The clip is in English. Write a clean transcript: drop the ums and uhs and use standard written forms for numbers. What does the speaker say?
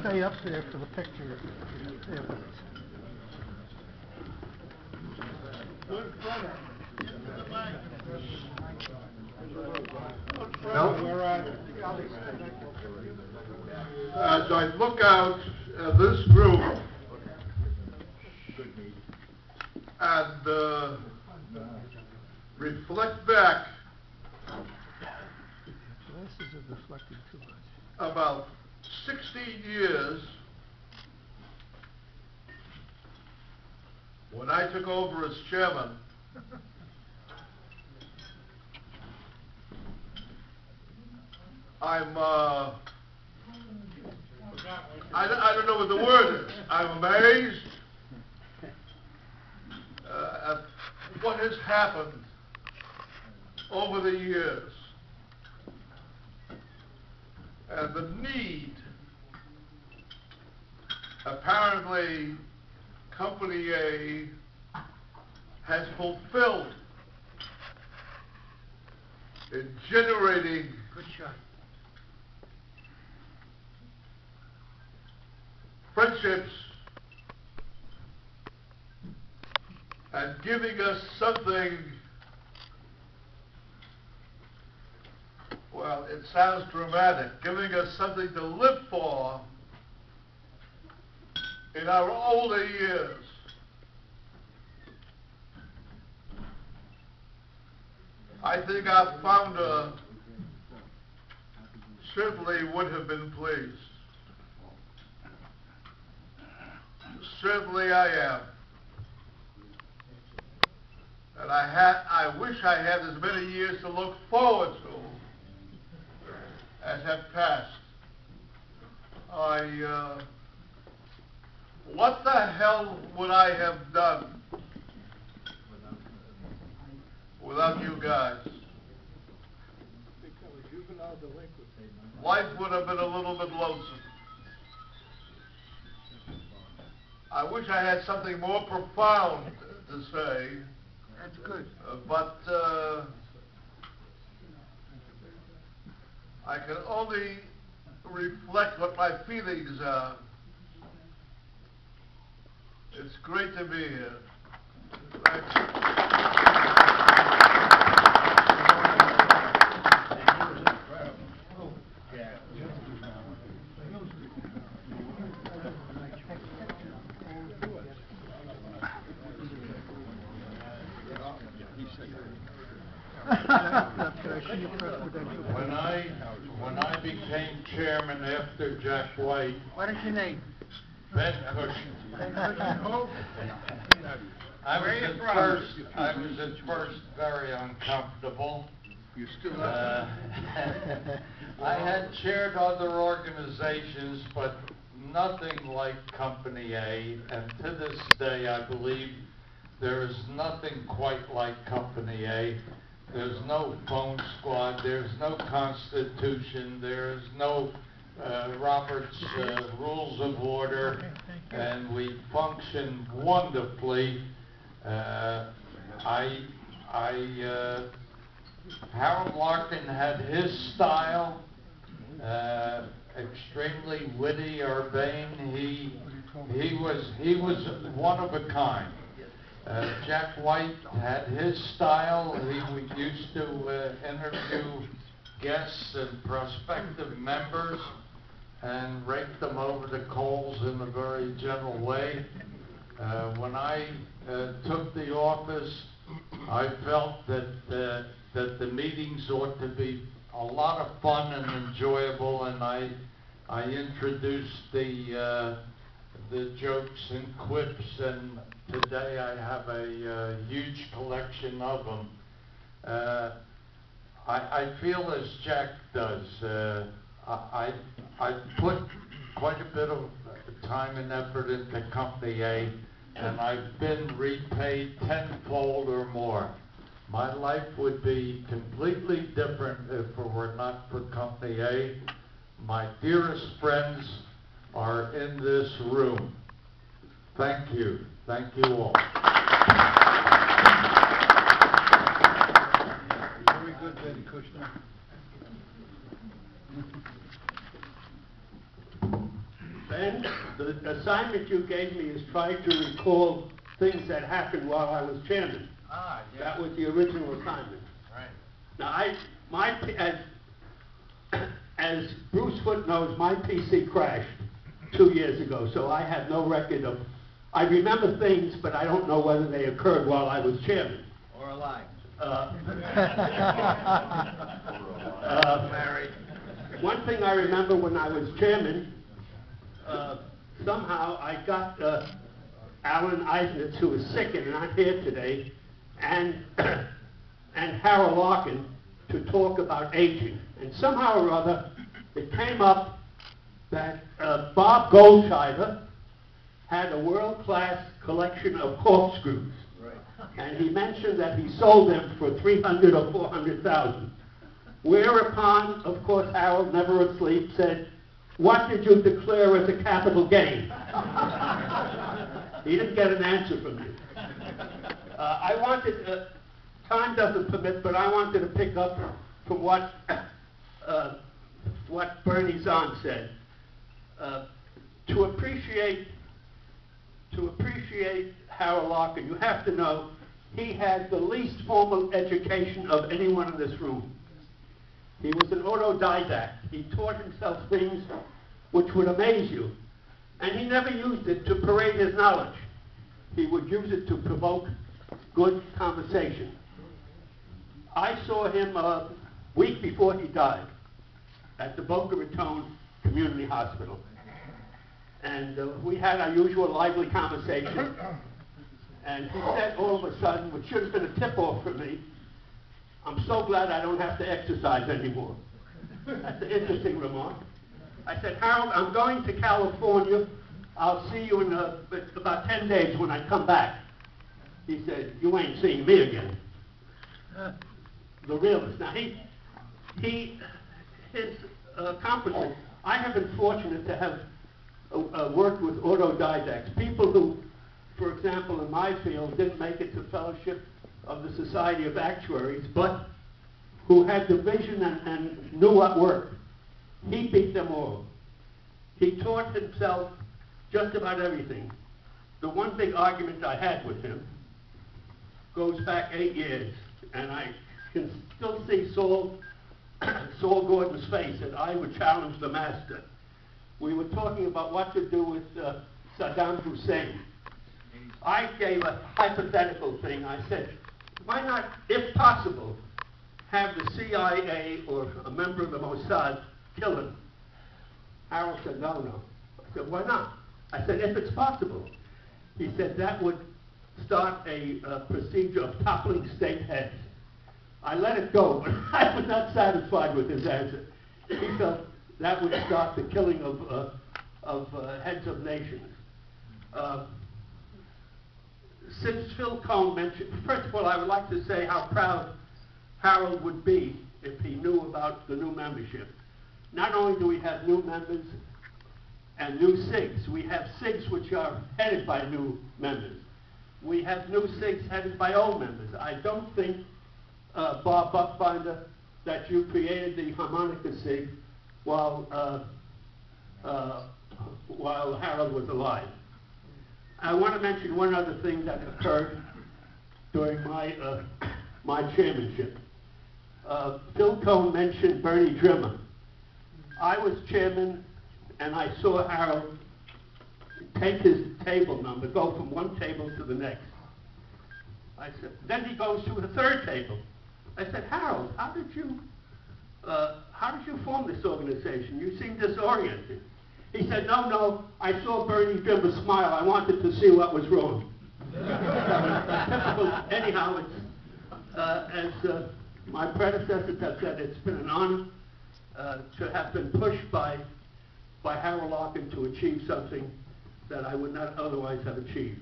stay up there for the picture afterwards. No? As I look out at this group and reflect back Glasses are reflecting too much. about 16 years when I took over as chairman, I don't know what the word is. I'm amazed at what has happened over the years and the need. Apparently, Company A has fulfilled in generating friendships and giving us something, well, it sounds dramatic, giving us something to live for in our older years. I think our founder certainly would have been pleased. Certainly I am. And I wish I had as many years to look forward to as have passed. What the hell would I have done without you guys? Life would have been a little bit lonesome. I wish I had something more profound to say. That's good. But I can only reflect what my feelings are. It's great to be here. Thank you. When I became chairman after Jack White, What is your name? Ben Cushing. I was at first very uncomfortable. You still I had chaired other organizations, but nothing like Company A, and to this day I believe there is nothing quite like Company A. There's no phone squad, there's no constitution, there's no Robert's Rules of Order, and we function wonderfully. Harold Larkin had his style, extremely witty, urbane. He was one of a kind. Jack White had his style. We used to interview guests and prospective members and rake them over the coals in a very gentle way. When I took the office, I felt that the meetings ought to be a lot of fun and enjoyable, and I introduced the jokes and quips, and today I have a huge collection of them. I feel as Jack does. I put quite a bit of time and effort into Company A, and I've been repaid tenfold or more. My life would be completely different if it were not for Company A. My dearest friends are in this room. Thank you. Thank you all. Very good, Ben Kushner. Ben, the assignment you gave me is try to recall things that happened while I was chairman. Ah, yeah. That was the original assignment. Right. Now, as Bruce Foote knows, my PC crashed 2 years ago, so I have no record of. I remember things, but I don't know whether they occurred while I was chairman. Or alive. Married. One thing I remember when I was chairman, somehow I got Alan Eisnitz, who is sick and not here today, and Harold Larkin to talk about aging. And somehow or other, it came up that Bob Goldscheider had a world-class collection of corkscrews. Right. And he mentioned that he sold them for $300,000 or $400,000. Whereupon, of course, Harold, never asleep, said, "What did you declare as a capital gain?" He didn't get an answer from me. I wanted, time doesn't permit, but I wanted to pick up from what Bernie Zahn said. To appreciate Harold Larkin, you have to know he had the least formal education of anyone in this room. He was an autodidact. He taught himself things which would amaze you. And he never used it to parade his knowledge. He would use it to provoke good conversation. I saw him a week before he died at the Boca Raton Community Hospital. And we had our usual lively conversation. And he said all of a sudden, which should have been a tip-off for me, "I'm so glad I don't have to exercise anymore." That's an interesting remark. I said, "Harold, I'm going to California. I'll see you in about 10 days when I come back." He said, "You ain't seeing me again." The realist. Now, his accomplishment, I have been fortunate to have worked with autodidacts, people who, for example, in my field, didn't make it to fellowship of the Society of Actuaries, but who had the vision and knew what worked. He beat them all. He taught himself just about everything. The one big argument I had with him goes back 8 years, and I can still see Saul Gordon's face that I would challenge the master. We were talking about what to do with Saddam Hussein. I gave a hypothetical thing. I said, why not, if possible, have the CIA or a member of the Mossad kill him? Harold said, no. I said, why not? I said, if it's possible. He said, that would start a procedure of toppling state heads. I let it go, but I was not satisfied with his answer. He felt that would start the killing of heads of nations. Since Phil Cone mentioned, first of all, I would like to say how proud Harold would be if he knew about the new membership. Not only do we have new members and new SIGs, we have SIGs which are headed by new members. We have new SIGs headed by old members. I don't think, Bob Buckbinder, that you created the harmonica SIG while Harold was alive. I want to mention one other thing that occurred during my chairmanship. Phil Cone mentioned Bernie Drimmer. I was chairman, and I saw Harold take his table number, go from one table to the next. I said, then he goes to the third table. I said, Harold, how did you form this organization? You seem disoriented. He said, no, I saw Bernie Drimmer smile. I wanted to see what was wrong. Typical. Anyhow, it's, as my predecessors have said, it's been an honor to have been pushed by Harold Larkin to achieve something that I would not otherwise have achieved.